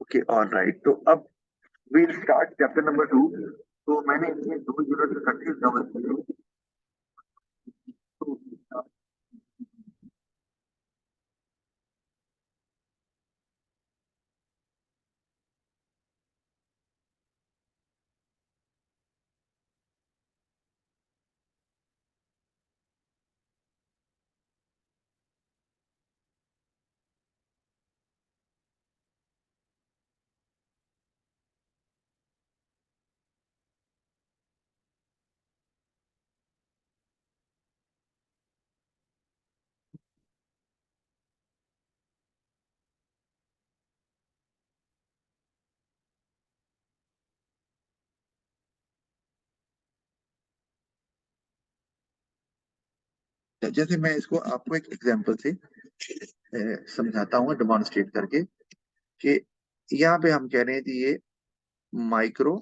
Okay all right, तो अब we'll start chapter number 2. तो मैंने ये 2 यूनिट कंट्रीज कवर किए। तो जैसे मैं इसको आपको एक एग्जांपल से समझाता हूँ, डेमोन्स्ट्रेट करके कि यहाँ पे हम कह रहे हैं कि ये माइक्रो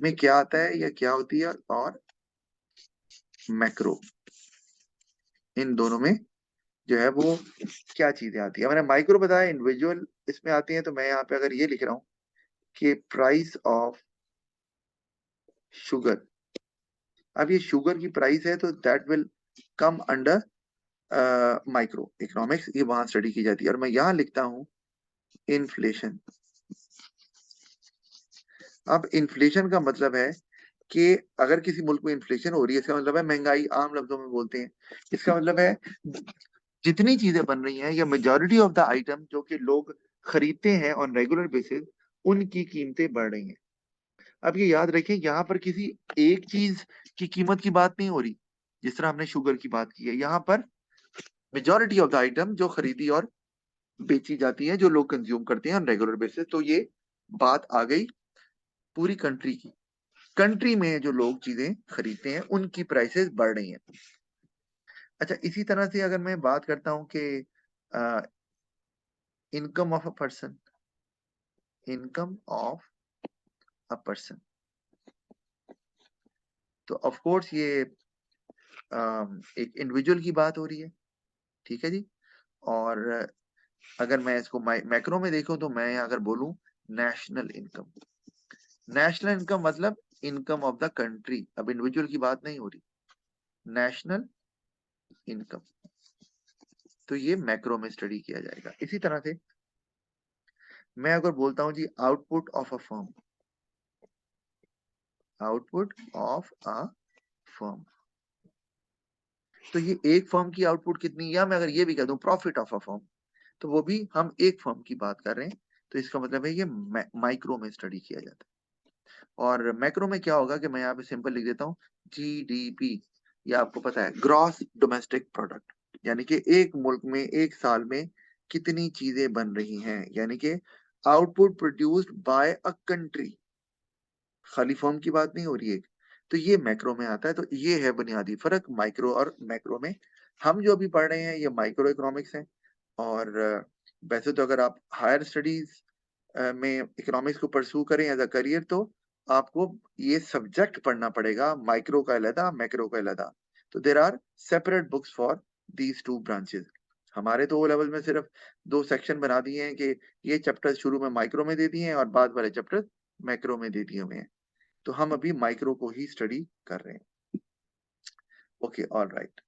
में क्या आता है या क्या होती है, और मैक्रो, इन दोनों में जो है वो क्या चीजें आती है। मैंने माइक्रो बताया, इंडिविजुअल इसमें आती है। तो मैं यहाँ पे अगर ये लिख रहा हूँ कि प्राइस ऑफ शुगर, अब ये शुगर की प्राइस है तो that will come under micro economics, ये वहां स्टडी की जाती है। और मैं यहाँ लिखता हूँ इन्फ्लेशन। अब इन्फ्लेशन का मतलब है कि अगर किसी मुल्क में इन्फ्लेशन हो रही है, इसका मतलब है महंगाई, आम लफ्जों में बोलते हैं। इसका मतलब है जितनी चीजें बन रही हैं या मेजॉरिटी ऑफ द आइटम जो कि लोग खरीदते हैं ऑन रेगुलर बेसिस, उनकी कीमतें बढ़ रही हैं। अब ये याद रखें, यहाँ पर किसी एक चीज की कीमत की बात नहीं हो रही। जिस तरह हमने शुगर की बात की है, यहाँ पर मेजॉरिटी ऑफ द आइटम जो खरीदी और बेची जाती है, जो लोग कंज्यूम करते हैं ऑन रेगुलर बेसिस। तो ये बात आ गई पूरी कंट्री की। कंट्री में जो लोग चीजें खरीदते हैं उनकी प्राइसेस बढ़ रही हैं। अच्छा, इसी तरह से अगर मैं बात करता हूं कि income of a person, income of a person, तो ऑफ कोर्स ये एक इंडिविजुअल की बात हो रही है, ठीक है जी। और अगर मैं इसको मैक्रो में देखूं तो मैं अगर बोलूं नेशनल इनकम, नेशनल इनकम मतलब इनकम ऑफ द कंट्री, अब इंडिविजुअल की बात नहीं हो रही, नेशनल इनकम, तो ये मैक्रो में स्टडी किया जाएगा। इसी तरह से मैं अगर बोलता हूं जी output of a firm, output of a firm, तो ये एक फर्म की आउटपुट कितनी, या मैं अगर ये भी कह दूं प्रॉफिट ऑफ अ फर्म, तो वो भी हम एक फर्म की बात कर रहे हैं। तो इसका मतलब है ये माइक्रो में स्टडी किया जाता है। और मैक्रो में क्या होगा कि मैं यहाँ पे सिंपल लिख देता हूँ जीडीपी, ये आपको पता है ग्रॉस डोमेस्टिक प्रोडक्ट, यानी कि एक मुल्क में एक साल में कितनी चीजें बन रही हैं, यानी कि output produced by a country, खाली फॉर्म की बात नहीं हो रही है। तो ये मैक्रो में आता है। तो ये है बुनियादी फर्क माइक्रो और मैक्रो में। हम जो अभी पढ़ रहे हैं ये माइक्रो इकोनॉमिक्स है। और वैसे तो अगर आप हायर स्टडीज में इकोनॉमिक्स को परस्यू करें एज अ करियर, तो आपको ये सब्जेक्ट पढ़ना पड़ेगा, माइक्रो का अलग, मैक्रो का अलग। तो there are separate books for these two branches. हमारे तो ओ लेवल में सिर्फ 2 सेक्शन बना दिए हैं कि ये चैप्टर शुरू में माइक्रो में दे दिए हैं और बाद वाले चैप्टर मैक्रो में दे दिए हुए हैं। तो हम अभी माइक्रो को ही स्टडी कर रहे हैं। Okay all right.